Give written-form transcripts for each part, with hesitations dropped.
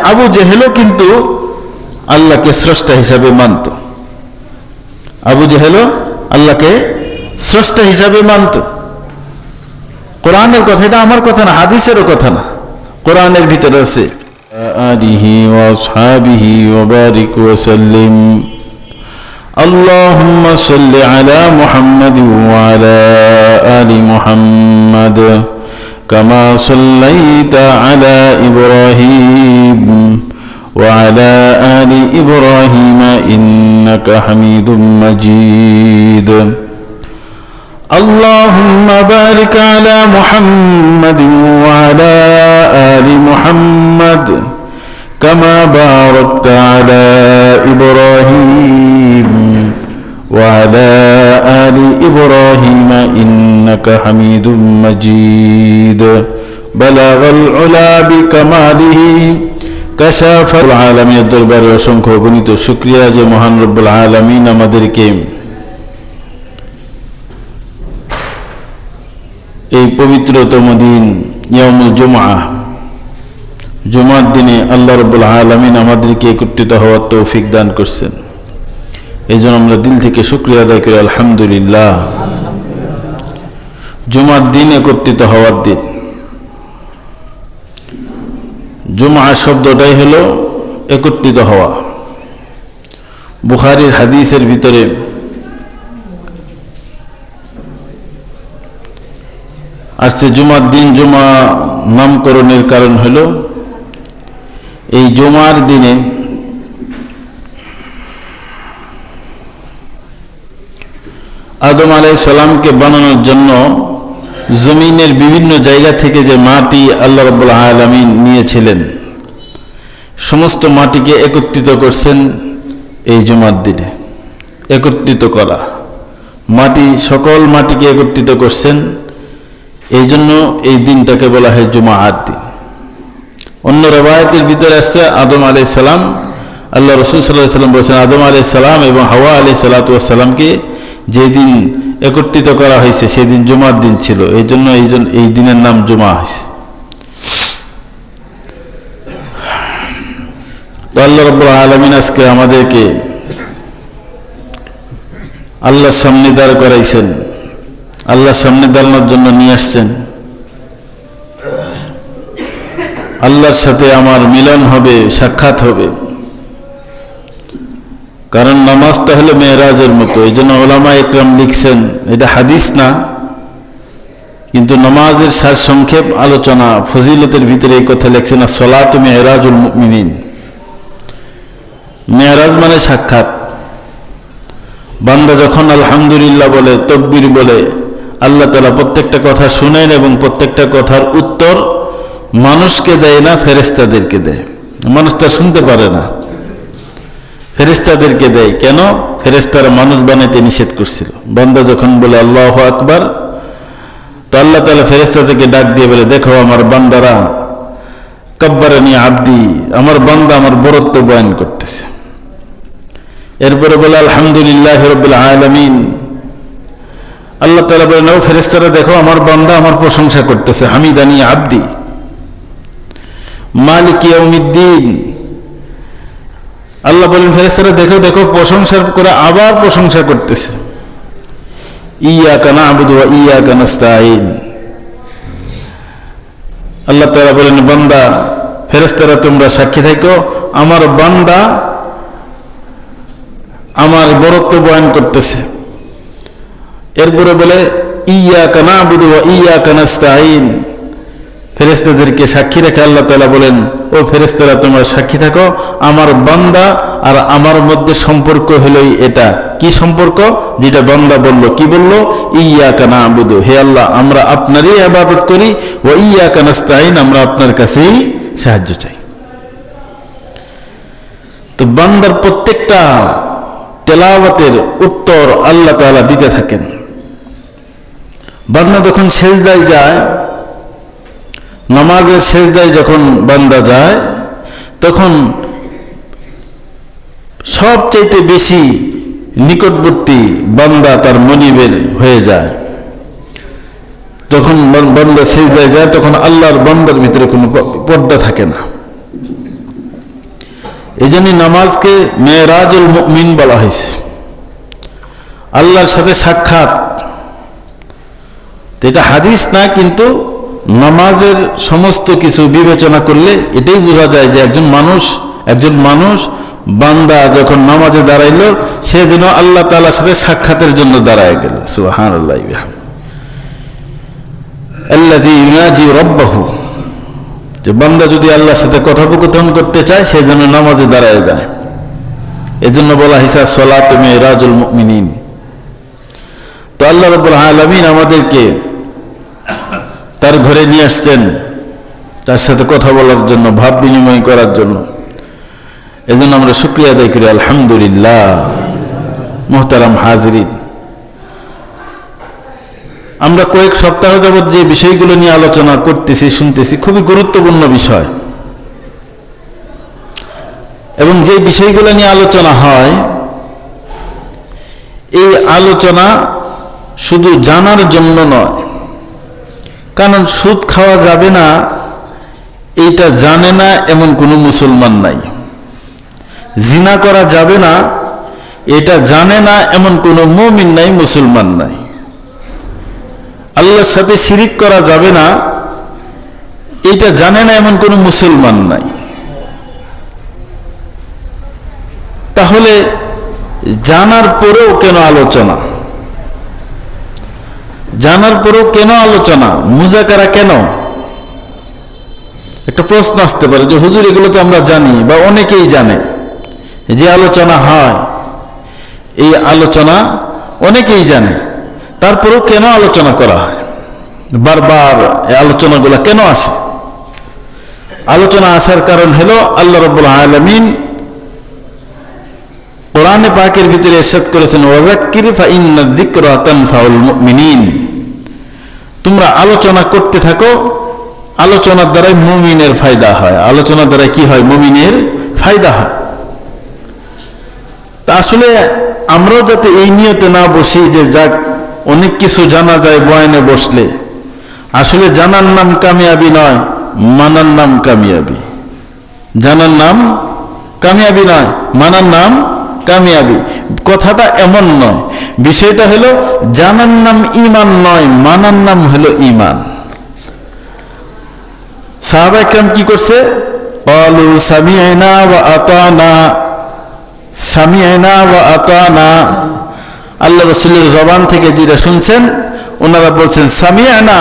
আবু জেহেলও কিন্তু আল্লাহকে স্রষ্টা হিসাবে মানত। আবু জেহেলও আল্লাহকে স্রষ্টা হিসাবে মানত। কোরআনের কথা, এটা আমার কথা না, হাদিসেরও কথা না, কোরআনের ভিতরে আছে। আলিহি ওয়া আসহাবিহি ওয়া বারিক ওয়া সাল্লিম। আল্লাহুম্মা সাল্লি আলা মুহাম্মাদ ওয়া আলা আলি মুহাম্মাদ কামা সাল্লাইতা আলা ইব্রাহিম ওয়া আলা আলি ইব্রাহিম ইন্নাকা হামিদুম মাজিদ। اللهم بارك على محمد وعلى آل محمد كما باركت على إبراهيم وعلى آل إبراهيم إنك حميد مجيد بلغ العلا بكماله كشف العالمين দরবারে অসংখ্য গণিত শুকরিয়া যে মহান রব্বুল আলামিন আমাদেরকে এই পবিত্রতম দিন ইয়াউমুল জুমআহ, জুমার দিনে আল্লাহ রাব্বুল আলামিন আমাদেরকে একত্রিত হওয়ার তৌফিক দান করছেন। এই জন্য আমরা দিল থেকে শুকরিয়া আদায় করি আলহামদুলিল্লাহ। জুমার দিন একত্রিত হওয়ার দিন। জুমআ শব্দটাই হলো একত্রিত হওয়া। বুখারীর হাদিসের ভিতরে আসছে জুমার দিন। জুমা নামকরণের কারণ হলো এই জুমার দিনে আদম আলাইহিস সালামকে বানানোর জন্য জমিনের বিভিন্ন জায়গা থেকে যে মাটি আল্লাহ রাব্বুল আলামিন নিয়েছিলেন, সমস্ত মাটিকে একত্রিত করছেন এই জুমার দিনে। একত্রিত করা, মাটি, সকল মাটিকে একত্রিত করছেন, এই জন্য এই দিনটাকে বলা হয় জুমাআর দিন। অন্য রওয়ায়াতের ভিতরে আসছে আদম আলাইহিস সালাম, আল্লাহ রাসূল সাল্লাল্লাহু আলাইহি ওয়াসাল্লাম বলেছেন আদম আলাইহিস সালাম এবং হাওয়া আলাইহিস সালাতু ওয়াস সালামকে যেদিন একত্রিত করা হয়েছে সেদিন জুমার দিন ছিল, এই জন্য এই দিনের নাম জুমা হয়েছে। তো আল্লাহ রাব্বুল আলামিন আজকে আমাদেরকে আল্লাহর সামনে দাঁড় করাইছেন, আল্লাহর সামনে দাঁড়ানোর জন্য নিয়ে আসছেন। আল্লাহর সাথে আমার মিলন হবে, সাক্ষাৎ হবে। কারণ নামাজটা হলো মেরাজের মতো। এই জন্য ওলামা ইকরাম লিখছেন, এটা হাদিস না, কিন্তু নামাজের সারসংক্ষেপ আলোচনা ফজিলতের ভিতরে এই কথা লিখছেন, আসসালাতু মেরাজুল মুমিনিন। মেরাজ মানে সাক্ষাৎ। বান্দা যখন আলহামদুলিল্লাহ বলে, তাকবীর বলে, আল্লাহ তাআলা প্রত্যেকটা কথা শুনেন এবং প্রত্যেকটা কথার উত্তর মানুষকে দেয় না, ফেরেশতাদেরকে দেয়। মানুষটা শুনতে পারে না, ফেরেশতাদেরকে দেয়। কেন? ফেরেশতারা মানুষ বানাইতে নিষেধ করছিল। বান্দা যখন বলে আল্লাহু আকবার, তো আল্লাহ তাআলা ফেরেশতাদেরকে ডাক দিয়ে বলে, দেখো আমার বান্দারা, কাব্বারানি আব্দি, আমার বান্দা আমার বরত্ব বয়ান করতেছে। এরপরে বলে আলহামদুলিল্লাহি রাব্বিল আলামিন। আল্লাহ তাআলা বলেন, ও ফেরেশতারা দেখো আমার বান্দা আমার প্রশংসা করতেছে, হামিদানি আব্দি। মালিক ইয়াউমিদ্দিন, আল্লাহ বলেন ফেরেশতারা দেখো দেখো প্রশংসা করে আবার প্রশংসা করতেছে। ইয়্যাকা না'বুদু ওয়া ইয়্যাকা নাস্তাঈন। আল্লাহ তাআলা বলেন, বান্দা, ফেরেশতারা তোমরা সাক্ষী থাকো, আমার বান্দা আমার বরত্ব বয়ান করতেছে। এরপরে বলে ইয়্যাকা না'বুদু ওয়া ইয়্যাকা নাস্তাঈন। ফেরেশতাদেরকে সাক্ষী রেখে আল্লাহ তাআলা বলেন, ও ফেরেশতারা তোমরা সাক্ষী থাকো, আমার বান্দা আর আমার মধ্যে সম্পর্ক হলোই এটা। কি সম্পর্ক? যেটা বান্দা বলল, কি বলল? ইয়্যাকা না'বুদু, হে আল্লাহ আমরা আপনারই ইবাদত করি, ওয়া ইয়্যাকা নাস্তাঈন, আমরা আপনার কাছেই সাহায্য চাই। তো বান্দার প্রত্যেকটা তেলাওয়াতের উত্তর আল্লাহ তাআলা দিতে থাকেন। বান্দা যখন সেজদায় যায়, নামাজের সেজদায় যখন বান্দা যায়, তখন সবচাইতে বেশি নিকটবর্তী বান্দা তার মনিবের হয়ে যায়। যখন বান্দা সেজদায় যায় তখন আল্লাহর বান্দার ভিতরে কোনো পর্দা থাকে না। এই জন্য নামাজকে মেরাজুল মুমিন বলা হয়েছে, আল্লাহর সাথে সাক্ষাৎ। এটা হাদিস না, কিন্তু নামাজের সমস্ত কিছু বিবেচনা করলে এটাই বোঝা যায় যে একজন মানুষ বান্দা যখন নামাজে দাঁড়াইল, সে যেন আল্লাহ তাআলার সাথে সাক্ষাতের জন্য দাঁড়ায় গেল। সুবহানাল্লাহ। আল্লাযী ইউনাজি রাব্বাহু, যে বান্দা যদি আল্লাহর সাথে কথোপকথন করতে চায় সে যেন নামাজে দাঁড়ায় যায়। এজন্য বলা হয়েছে সালাতু মিরাজুল মুমিনিন। তো আল্লাহ রাব্বুল আলামিন আমাদেরকে তার ঘরে নিয়ে আসছেন তার সাথে কথা বলার জন্য, ভাব বিনিময় করার জন্য। এজন্য আমরা শুকরিয়া আদায় করি, আলহামদুলিল্লাহ। মুহতারাম হাজিরিন, আমরা কয়েক সপ্তাহ যাবৎ যে বিষয়গুলো নিয়ে আলোচনা করতেছি, শুনতেছি, খুবই গুরুত্বপূর্ণ বিষয়। এবং যে বিষয়গুলো নিয়ে আলোচনা হয়, এই আলোচনা শুধু জানার জন্য নয়। কারণ সুদ খাওয়া যাবে না এইটা জানে না এমন কোনো মুসলমান নাই, জিনা করা যাবে না এটা জানে না এমন কোনো মুমিন নাই, মুসলমান নাই, আল্লাহর সাথে শিরিক করা যাবে না এটা জানে না এমন কোনো মুসলমান নাই। তাহলে জানার পরেও কেন আলোচনা? জানার পরেও কেন আলোচনা, মুজাকারা কেন? একটা প্রশ্ন আসতে পারে যে হুজুর এগুলো তো আমরা জানি বা অনেকেই জানে, যে আলোচনা হয় এই আলোচনা অনেকেই জানে, তারপরেও কেন আলোচনা করা হয়? বারবার এই আলোচনাগুলো কেন আসে? আলোচনা আসার কারণ হলো আল্লাহ রাব্বুল আলামিন কোরআনে পাকের ভিতরে ইরশাদ করেছেন, ওয়াযাক্কির ফাইন্না যিকরা তানফাউল মুমিনিন। তোমরা আলোচনা করতে থাকো, আলোচনার দ্বারা মুমিনের ফায়দা হয়। আলোচনার দ্বারা কি হয়? মুমিনের ফায়দা হয়। তা আসলে আমরাও যাতে এই নিয়তে না বসি যে যাক অনেক কিছু জানা যায় বয়ানে বসলে, আসলে জানার নাম কামিয়াবি নয়, মানার নাম কামিয়াবি। জানার নাম কামিয়াবি নয়, মানার নাম কামিয়াবি। কথাটা এমন নয়, বিষয়টা হলো জানার নাম ঈমান নয়, মানার নাম হলো ঈমান। সাহাবায়ে কেরাম কি করছে? ক্বালু সামি'না ওয়া আতা'না, সামি'না ওয়া আতা'না। আল্লাহ রাসূলের জবান থেকে যেটা শুনছেন, ওনারা বলছেন সামি'না,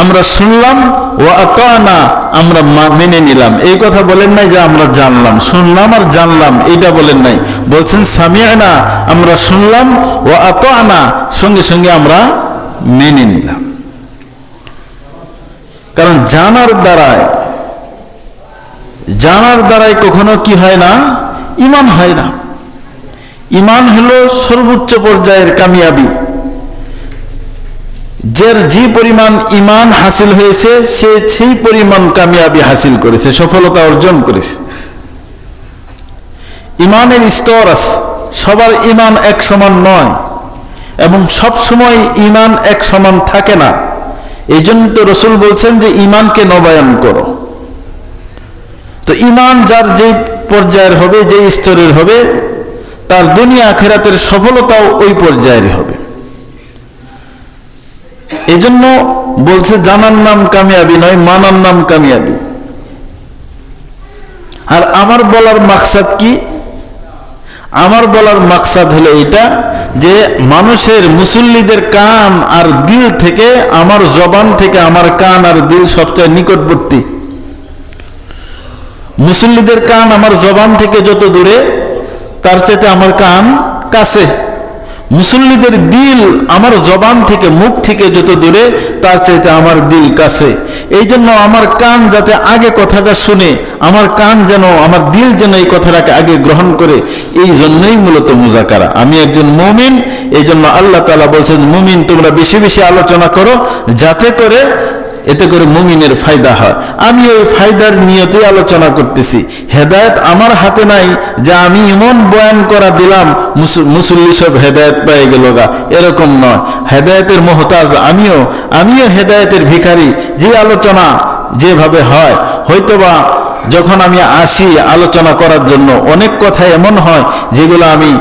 আমরা শুনলাম, ওয়া আতা'না, আমরা মেনে নিলাম। এই কথা বলেন নাই যে আমরা জানলাম, শুনলাম আর জানলাম, এটা বলেন নাই। বলছেন সামি'না, আমরা শুনলাম, ওয়া আতা'না, সঙ্গে সঙ্গে আমরা মেনে নিলাম। কারণ জানার দ্বারাই কখনো কি হয় না? ঈমান হয় না। ঈমান হলো সর্বোচ্চ পর্যায়ের কামিয়াবি। যার যে পরিমাণ ঈমান হাসিল হয়েছে সে সেই পরিমাণ কামিয়াবি হাসিল করেছে, সফলতা অর্জন করেছে। ঈমানের স্তর আছে, সবার ঈমান এক সমান নয় এবং সব সময় ঈমান এক সমান থাকে না। এই জন্য তো রাসূল বলছেন যে ঈমানকে নবায়ন করো। তো ঈমান যার যে পর্যায়ের হবে, যে স্তরের হবে, তার দুনিয়া আখিরাতের সফলতাও ওই পর্যায়ের হবে। এই জন্য বলছে জানার নাম কামিয়াবি নয়, মানার নাম কামিয়াবি। আর আমার বলার মাকসাদ কি? আমার বলার মাকসাদ হলো এটা যে মানুষের, মুসল্লিদের কান আর দিল থেকে আমার জবান থেকে আমার কান আর দিল সবচেয়ে নিকটবর্তী। মুসল্লিদের কান আমার জবান থেকে যত দূরে, তার চাইতে আমার কান কাছে। মুসল্লিদের দিল আমার জবান থেকে, মুখ থেকে যত দূরে, তার চাইতে আমার দিল কাছে। এই জন্য আমার কান যাতে আগে কথাটা শুনে, আমার কান যেন, আমার দিল যেন এই কথাটাকে আগে গ্রহণ করে, এই জন্যই মূলত মুজাকারা। আমি একজন মুমিন, এই জন্য আল্লাহ তাআলা বলছেন মুমিন তোমরা বেশি বেশি আলোচনা করো, যাতে করে এতে করে মুমিনের ফায়দা হয়। আমি ওই ফায়দার নিয়তে আলোচনা করতেছি। হেদায়েত আমার হাতে নাই যে আমি এমন বয়ান করা দিলাম মুসল্লি সব হেদায়েত পেয়ে গেল গা, এরকম নয়। হেদায়েতের মুহতাজ আমিও হেদায়েতের ভিখারি। যে আলোচনা যেভাবে হয়, হয়তোবা যখন আমি আসি আলোচনা করার জন্য, অনেক কথা এমন হয় যেগুলো আমি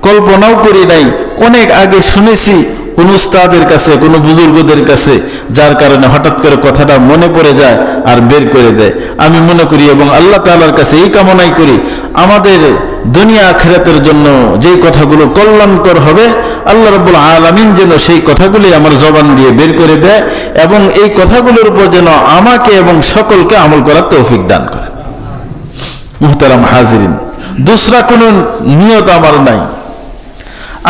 কল্পনাও করি নাই, অনেক আগে শুনেছি কোন উস্তাদের কাছে, কোন বুজুর্গদের কাছে, যার কারণে হঠাৎ করে কথাটা মনে পড়ে যায় আর বের করে দেয়। আমি মনে করি এবং আল্লাহ তাআলার কাছে এই কামনাই করি, আমাদের দুনিয়া আখিরাতের জন্য যেই কথাগুলো কল্যাণকর হবে, আল্লাহ রাব্বুল আলামিন যেন সেই কথাগুলি আমার জবান দিয়ে বের করে দেয় এবং এই কথাগুলোর উপর যেন আমাকে এবং সকলকে আমল করার তৌফিক দান করে। মুহতারাম হাজিরিন, দুসরা কোনো নিয়ত আমার নাই।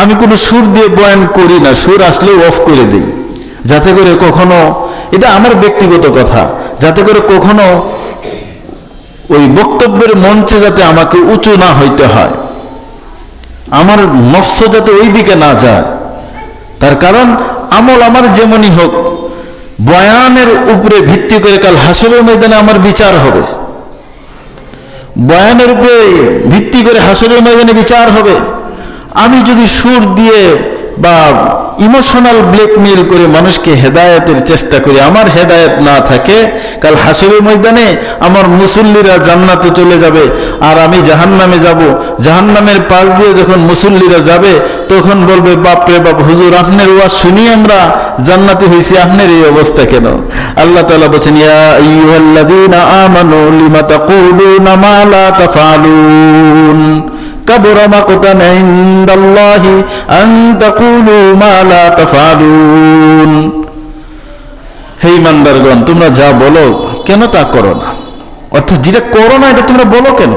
আমি কোনো সুর দিয়ে বয়ান করি না, সুর আসলেও অফ করে দিই, যাতে করে কখনো, এটা আমার ব্যক্তিগত কথা, যাতে করে কখনো ওই বক্তব্যের মঞ্চে যাতে আমাকে উঁচু না হইতে হয়, আমার নফস যাতে ওই দিকে না যায়। তার কারণ আমল আমার যেমনই হোক, বয়ানের উপরে ভিত্তি করে কাল হাসরের ময়দানে আমার বিচার হবে। বয়ানের উপরে ভিত্তি করে হাসরের ময়দানে বিচার হবে। আমি যদি সুর দিয়ে বা ইমোশনাল ব্ল্যাকমেল করে মানুষকে হেদায়েতের চেষ্টা করি, আমার হেদায়েত না থাকে, কাল হাসরের ময়দানে আমার মুসল্লিরা জান্নাতে চলে যাবে আর আমি জাহান্নামে যাব। জাহান্নামের পাশ দিয়ে যখন মুসল্লিরা যাবে তখন বলবে, বাপ রে বাপ, হুজুর আপনার ওয়াজ শুনি আমরা জান্নাতে হয়েছি, আপনার এই অবস্থা কেন? আল্লাহ তাআলা বলেছেন, ইয়া আইয়ুহাল্লাযীনা আমানু লিমা তাকুলুনা মা লা তাফআলুন কাবুরা মাকতান ইনদাল্লাহি আন তাকুলু মা লা তাফআলুন। হে ইমানদারগণ, তোমরা যা বলো কেন তা করো না, অর্থাৎ যেটা করো না এটা তোমরা বলো কেন?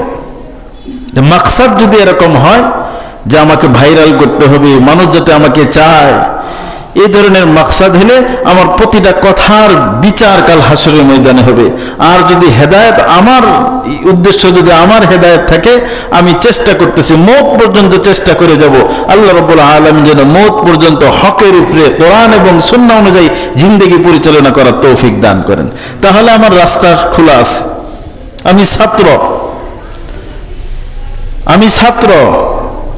মাকসাদ যদি এরকম হয় যে আমাকে ভাইরাল করতে হবে, মানুষ যাতে আমাকে চায়, এই ধরনের মাকসাদ হলে আমার প্রতিটা কথার বিচার কাল হাসরের ময়দানে হবে। আর যদি হেদায়েত, আমার উদ্দেশ্য যদি আমার হেদায়েত থাকে, আমি চেষ্টা করতেছি, মওত পর্যন্ত চেষ্টা করে যাব আল্লাহ রাব্বুল আলামিন যেন মওত পর্যন্ত হকের উপরে কোরআন এবং সুন্নাহ অনুযায়ী জিন্দেগি পরিচালনা করার তৌফিক দান করেন। তাহলে আমার রাস্তা খোলা আছে। আমি ছাত্র,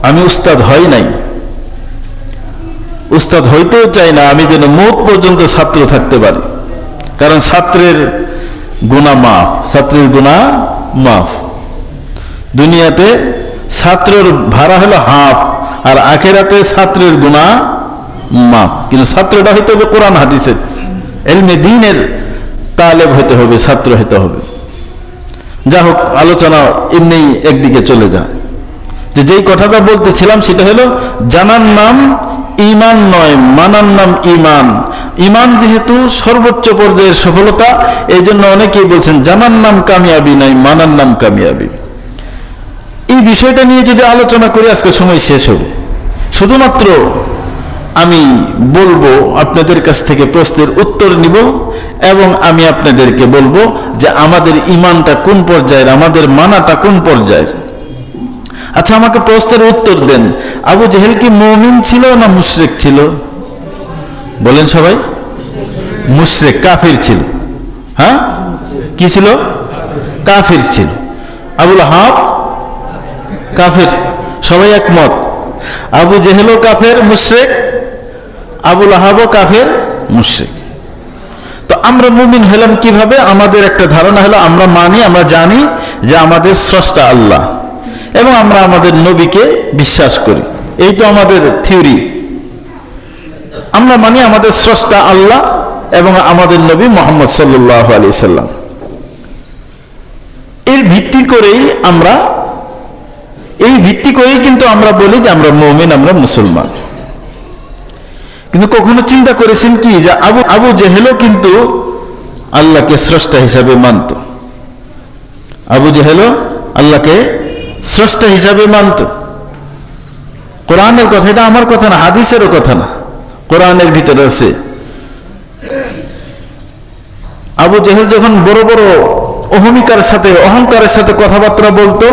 আমি উস্তাদ হই নাই, উস্তাদ হইতেও চাই না। আমি যেন মওত পর্যন্ত ছাত্র থাকতে পারি, কারণ ছাত্রের গুনাহ মাফ, ছাত্রের গুনাহ মাফ। দুনিয়াতে ছাত্রের ভাড়া হলো হাফ, আর আখিরাতে ছাত্রের গুনাহ মাফ। কিন্তু ছাত্রটা হইতে হবে কোরআন হাদিসের, ইলমে দ্বীনের তালেব হতে হবে, ছাত্র হতে হবে। যা হোক, আলোচনা এমনি একদিকে চলে যায়। যেই কথাটা বলতেছিলাম সেটা হলো, জানার নাম ঈমান নয়, মানার নাম ঈমান। ঈমান যেহেতু সর্বোচ্চ পর্যায়ের সফলতা, এই জন্য অনেকেই বলছেন জানার নাম কামিয়াবি নয়, মানার নাম কামিয়াবি। এই বিষয়টা নিয়ে যদি আলোচনা করি আজকে সময় শেষ হবে। শুধুমাত্র আমি বলবো, আপনাদের কাছ থেকে প্রশ্নের উত্তর নিব এবং আমি আপনাদেরকে বলবো যে আমাদের ঈমানটা কোন পর্যায়ের, আমাদের মানাটা কোন পর্যায়ের। আচ্ছা, আমাকে প্রশ্নের উত্তর দেন, আবু জেহেল কি মুমিন ছিল না মুশরিক ছিল? বলেন সবাই। মুশরিক, কাফির ছিল। হ্যাঁ, কি ছিল? কাফির ছিল। আবু লাহাব কাফির, সবাই একমত। আবু জেহেলও কাফের মুশরিক, আবু লাহাবও কাফের মুশরিক। তো আমরা মুমিন হলাম কিভাবে? আমাদের একটা ধারণা হলো, আমরা মানি, আমরা জানি যে আমাদের স্রষ্টা আল্লাহ এবং আমরা আমাদের নবীকে বিশ্বাস করি। এই তো আমাদের থিওরি। আমরা মানি আমাদের স্রষ্টা আল্লাহ এবং আমাদের নবী মুহাম্মদ সাল্লাল্লাহু আলাইহি সাল্লাম। এর ভিত্তি করেই কিন্তু আমরা বলি যে আমরা মুমিন, আমরা মুসলমান। কিন্তু কখনো চিন্তা করেছেন কি যে আবু জেহেলও কিন্তু আল্লাহকে স্রষ্টা হিসাবে মানত। আবু জেহেলও আল্লাহকে স্রষ্টা হিসাবে মানত। কোরআনের কথা, এটা আমার কথা না, হাদিসেরও কথা না, কোরআনের ভিতরে আছে। আবু জেহেল যখন বড় বড় অহংকারের সাথে কথাবার্তা বলতো,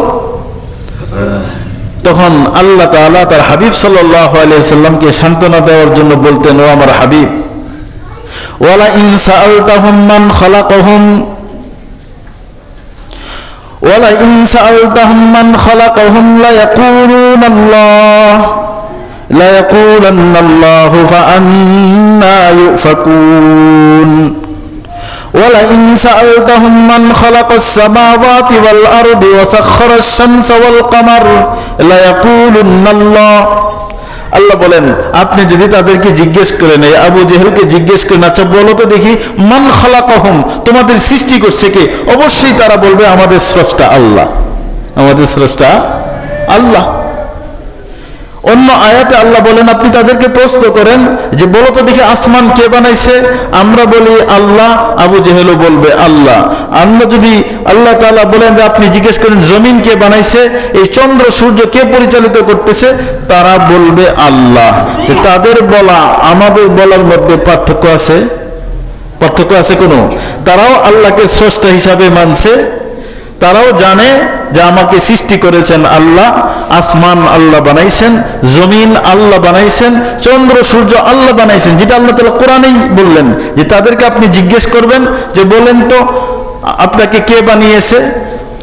তখন আল্লাহ তাআলা তার হাবিব সাল্লাল্লাহু আলাইহি সাল্লামকে সান্ত্বনা দেওয়ার জন্য বলতেন, ও আমার হাবিব, ওয়ালা ইন সাআলতাহুম মান খালাকাহুম লায়াকুলুনাল্লাহু ফাআন্না ইউফাকুন ওয়ালাইন সাআলতাহুম মান খালাকাস সামাওয়াতি ওয়াল আরদি ওয়া সাখখারাশ শামসা ওয়াল কামার লা ইয়াকুলুন্নাল্লাহ। আল্লাহ বলেন, আপনি যদি তাদেরকে জিজ্ঞেস করেন, এই আবু জেহেলকে জিজ্ঞেস করেন, আচ্ছা বলো তো দেখি, মান খালাকাহুম, তোমাদের সৃষ্টি করছে কে? অবশ্যই তারা বলবে আমাদের স্রষ্টা আল্লাহ, আমাদের স্রষ্টা আল্লাহ। অন্য আয়াতে আল্লাহ বলেন, আপনি তাদেরকে প্রশ্ন করেন যে বলো তো দেখি আসমান কে বানাইছে? আমরা বলি আল্লাহ, আবু জেহেলও বলবে আল্লাহ। আমরা যদি আল্লাহ তাআলা বলেন যে আপনি জিজ্ঞেস করেন জমিন কে বানাইছে, এই চন্দ্র সূর্য কে পরিচালিত করতেছে, তারা বলবে আল্লাহ। তাদের বলা আমাদের বলার মধ্যে পার্থক্য আছে? পার্থক্য আছে কোনো? তারাও আল্লাহকে স্রষ্টা হিসাবে মানছে, তারাও জানে যে আমাকে সৃষ্টি করেছেন আল্লাহ, আসমান আল্লাহ বানাইছেন, জমিন আল্লাহ বানাইছেন, চন্দ্র সূর্য আল্লাহ বানাইছেন, যেটা আল্লাহ তাআলা কোরআনেই বললেন যে তাদেরকে আপনি জিজ্ঞেস করবেন যে বলেন তো আপনাকে কে বানিয়েছে,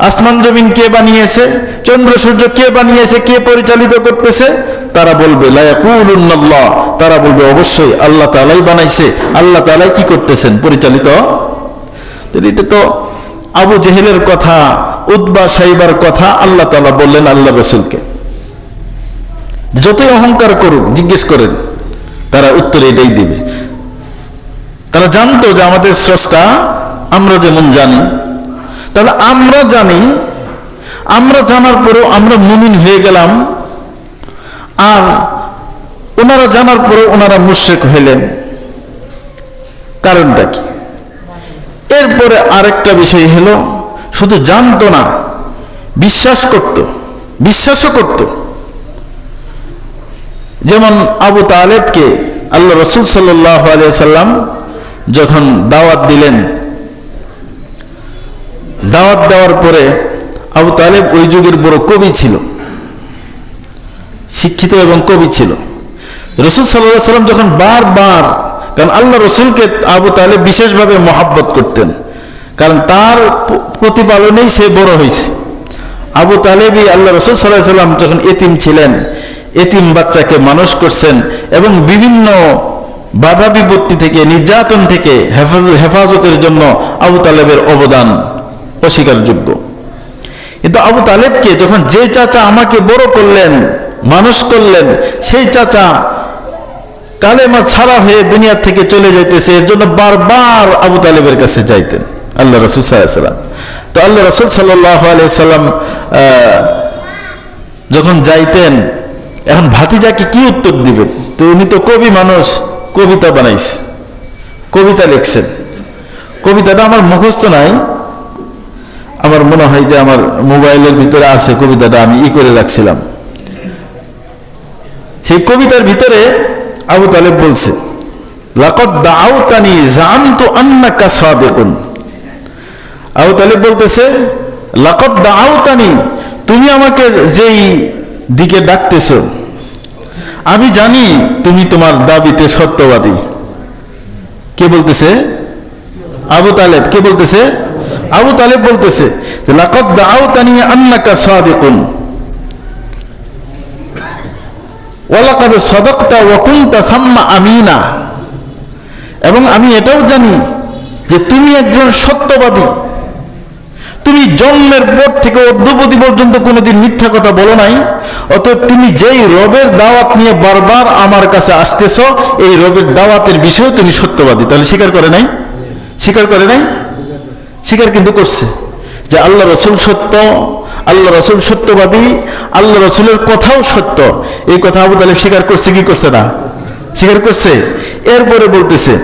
আসমান জমিন কে বানিয়েছে, চন্দ্র সূর্য কে বানিয়েছে, কে পরিচালিত করতেছে? তারা বলবে লা ইয়াকুলুন্নাল্লাহ, তারা বলবে অবশ্যই আল্লাহ তাআলাই বানাইছে, আল্লাহ তাআলাই কি করতেছেন? পরিচালিত। এটা তো আবু জেহেলের কথা, উতবা সাইবার কথা আল্লাহ তাআলা বললেন আল্লাহ রাসূলকে। যতই অহংকার করুক, জিজ্ঞেস করেন, তারা উত্তর এটাই দিবে। তারা জানতো যে আমাদের স্রষ্টা আমরা যেমন জানি, তাহলে আমরা জানি, আমরা জানার পরেও আমরা মুমিন হয়ে গেলাম, আর ওনারা জানার পরেও ওনারা মুশরিক হইলেন। কারণটা কি? এরপরে আরেকটা বিষয় হলো, শুধু জানতো না, বিশ্বাসও করত। যেমন আবু তালেবকে আল্লাহ রাসূল সাল্লাল্লাহু আলাইহি সাল্লাম যখন দাওয়াত দিলেন, দাওয়াত দেওয়ার পরে আবু তালেব ওই যুগের বড় কবি ছিল, শিক্ষিত এবং কবি ছিল। রাসূল সাল্লাল্লাহু আলাইহি সাল্লাম যখন বারবার, কারণ আল্লাহ রসুলকে আবু তালেব বিশেষভাবে মহাব্বত করতেন, কারণ তার প্রতিপালনেই সে বড় হয়েছে। আবু তালেবই আল্লাহ রসুল সাল্লাল্লাহু আলাইহি সাল্লাম যখন এতিম ছিলেন, এতিম বাচ্চাকে মানুষ করছেন, এবং বিভিন্ন বাধা বিপত্তি থেকে, নির্যাতন থেকে হেফাজতের জন্য আবু তালেবের অবদান অস্বীকারযোগ্য। কিন্তু আবু তালেবকে যখন যে চাচা আমাকে বড় করলেন, মানুষ করলেন, সেই চাচা কালেমা ছাড়া হয়ে দুনিয়া থেকে চলে যাইতেছে, এর জন্য বারবার আবু তালেবের কাছে যাইতেন আল্লাহ রাসূল সাল্লাল্লাহু আলাইহি সাল্লাম। তো আল্লাহ রাসূল সাল্লাল্লাহু আলাইহি সাল্লাম যখন যাইতেন, এখন ভাতিজাকে কি উত্তর দিবেন? তো উনি তো কবি মানুষ, কবিতা বানাইছে, কবিতা লিখছেন। কবিতাটা আমার মুখস্থ নাই, আমার মনে হয় যে আমার মোবাইলের ভিতরে আছে কবিতাটা, আমি করে রাখছিলাম। সেই কবিতার ভিতরে আবু তালেব বলছে, লাকাদ দাআউতানি জাআমতু আন্নাকা সাদিকুন। আবু তালেব বলতেছে, লাকাদ দাআউতানি, তুমি আমাকে যেই দিকে ডাকতেছো, আমি জানি তুমি তোমার দাবিতে সত্যবাদী। কে বলতেছে? আবু তালেব। কে বলতেছে? আবু তালেব বলতেছে, লাকাদ দাআউতানি আন্নাকা সাদিকুন ওয়ালাকাদ সাদাকতা ওয়া কুনতা সাম্মা আমিনা, এবং আমি এটাও জানি যে তুমি একজন সত্যবাদী। তুমি জন্মের পর থেকে অদ্যবধি পর্যন্ত কোনোদিন মিথ্যা কথা বলো নাই, অতএব তুমি যেই রবের দাওয়াত নিয়ে বারবার আমার কাছে আসতেছো, এই রবের দাওয়াতের বিষয়ে তুমি সত্যবাদী। তাহলে স্বীকার করে নাই? স্বীকার করে নাই? স্বীকার কিন্তু করছে যে আল্লাহ রাসূল সত্য, আল্লাহ রাসূল সত্যবাদী, আল্লাহ রাসূলের কথাও সত্য। এই কথা আবু তালেব স্বীকার করছে কি করছে না? স্বীকার করছে। এরপরে বলতেছে,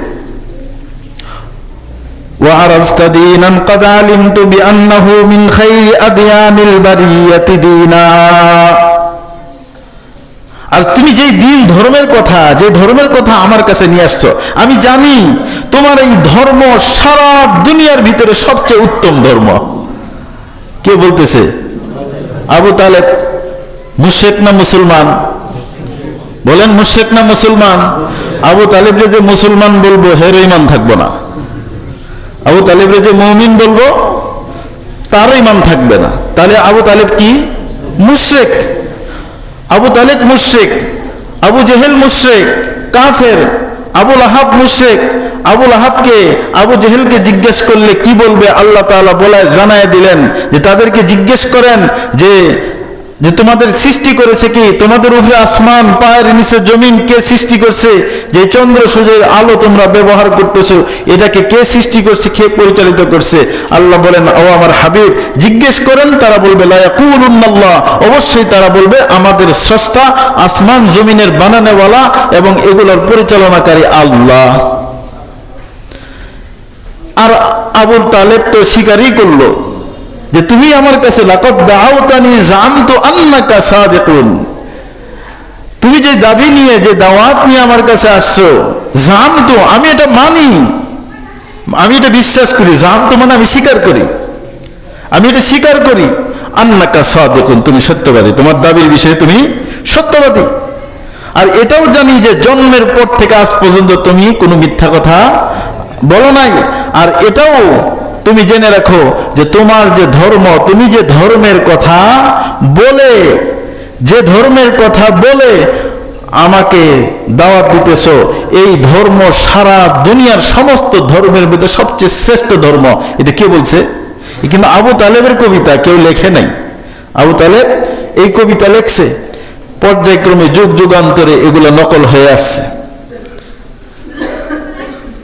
وَعَرَضْتَ دِينًا قَدْ عَلِمْتُ بِأَنَّهُ مِنْ خَيْرِ أَدْيَانِ الْبَرِيَّةِ دِينًا। আর তুমি যেই দিন ধর্মের কথা, যে ধর্মের কথা আমার কাছে নিয়ে আসছো, আমি জানি তোমার এই ধর্ম সারা দুনিয়ার ভিতরে সবচেয়ে উত্তম ধর্ম। কে বলতেছে? আবু তালেব। মুশরিক না মুসলমান? বলেন, মুশরিক না মুসলমান? আবু তালেবরে যে মুসলমান বলবো, হের ঈমান থাকবো না। আবু তালেবরে যে মুমিন বলবো, তার ঈমান থাকবে না। তাহলে আবু তালেব কি? মুশরিক। আবু তালেব মুশরিক, আবু জেহেল মুশরিক, কাফের, আবুল আহাব মুশরিক, আবুল আহাবকে আবু জেহেলকে জিজ্ঞেস করলে কি বলবে আল্লাহ তাআলা জানায় দিলেন যে তাদেরকে জিজ্ঞেস করেন যে তোমাদের সৃষ্টি করেছে কি, তোমাদের উপরে আসমান, পায়ের নিচে জমিন কে সৃষ্টি করছে, যে চন্দ্র সূর্যের আলো তোমরা ব্যবহার করতেছো এটাকে কে সৃষ্টি করছে, কে পরিচালিত করছে? আল্লাহ বলেন, ও আমার হাবিব জিজ্ঞেস করেন, তারা বলবে লা ইয়াকুলুন্নাল্লাহ, অবশ্যই তারা বলবে আমাদের স্রষ্টা, আসমান জমিনের বানানেওয়ালা এবং এগুলোর পরিচালনাকারী আল্লাহ। আর আবু তালেব তো স্বীকারই করলো যে তুমি আমার কাছে লাকাদ দাআউতানি জামতু আন্নাকা সাদিকুন, তুমি যে দাবি নিয়ে, যে দাওয়াত নিয়ে আমার কাছে আসছো, জামতু আমি এটা মানি, আমি এটা বিশ্বাস করি, জামতু মানে আমি স্বীকার করি, আমি এটা স্বীকার করি, আন্নাকা সাদিকুন তুমি সত্যবাদী, তোমার দাবির বিষয়ে তুমি সত্যবাদী। আর এটাও জানি যে জন্মের পর থেকে আজ পর্যন্ত তুমি কোনো মিথ্যা কথা বলো নাই। আর এটাও তুমি জেনে রাখো যে তোমার যে ধর্ম, তুমি যে ধর্মের কথা বলে, যে ধর্মের কথা বলে আমাকে দাওয়াত দিতেছো, এই ধর্ম সারা দুনিয়ার সমস্ত ধর্মের মধ্যে সবচেয়ে শ্রেষ্ঠ ধর্ম। এটা কে বলছে? কিন্তু আবু তালেবের কবিতা, কেউ লেখে নাই। আবু তালেব এই কবিতা লেখছে, পর্যায়ক্রমে যুগ যুগান্তরে এগুলো নকল হয়ে আসছে।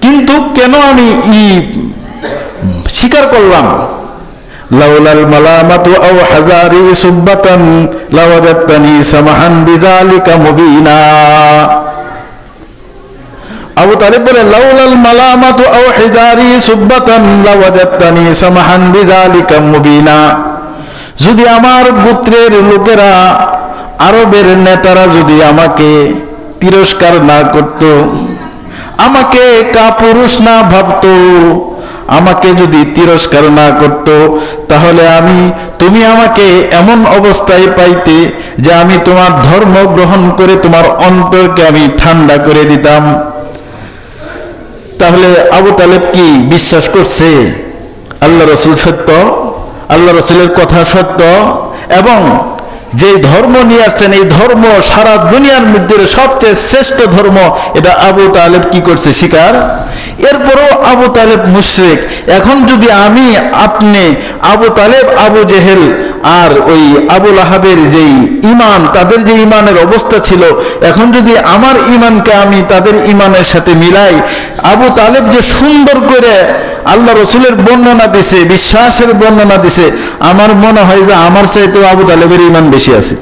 কিন্তু কেন আমি স্বীকার করলাম? লাউলাল মালামাতু আও হাজারি সুব্বাতান লাওয়াজাতনি সামাহান বিযালিকা মুবিনা। আবু তালেব বলে, লাউলাল মালামাতু আও হাজারি সুব্বাতান লাওয়াজাতনি সামাহান বিযালিকা মুবিনা। যদি আমার গোত্রের লোকেরা, আরবের নেতারা যদি আমাকে তিরস্কার না করত, আমাকে কাপুরুষ না ভাবতো, আমাকে যদি তিরস্কার না করত, তাহলে তুমি আমাকে এমন অবস্থায় পাইতে যে আমি তোমার ধর্ম গ্রহণ করে তোমার অন্তরকে আমি ঠান্ডা করে দিতাম। তাহলে আবু তালেব কি বিশ্বাস করছে আল্লাহ রসুল সত্য, আল্লাহ রসুলের কথা সত্য, এবং যে ধর্ম নিয়ে আসছেন এই ধর্ম সারা দুনিয়ার মধ্যে সবচেয়ে শ্রেষ্ঠ ধর্ম, এটা আবু তালেব কি করছে? স্বীকার। এরপরও আবু তালেব মুশরিক। এখন যদি আপনি আবু তালেব, আবু জেহেল আর ওই আবুল আহাবের যেই ঈমান, তাদের যে ঈমানের অবস্থা ছিল, এখন যদি আমার ঈমানকে আমি তাদের ঈমানের সাথে মিলাই, আবু তালেব যে সুন্দর করে আল্লাহ রসুলের বর্ণনা দিছে, বিশ্বাসের বর্ণনা দিছে, আমার মনে হয় যে আমার চাইতেও আবু তালেবের ঈমান বেশি আছে।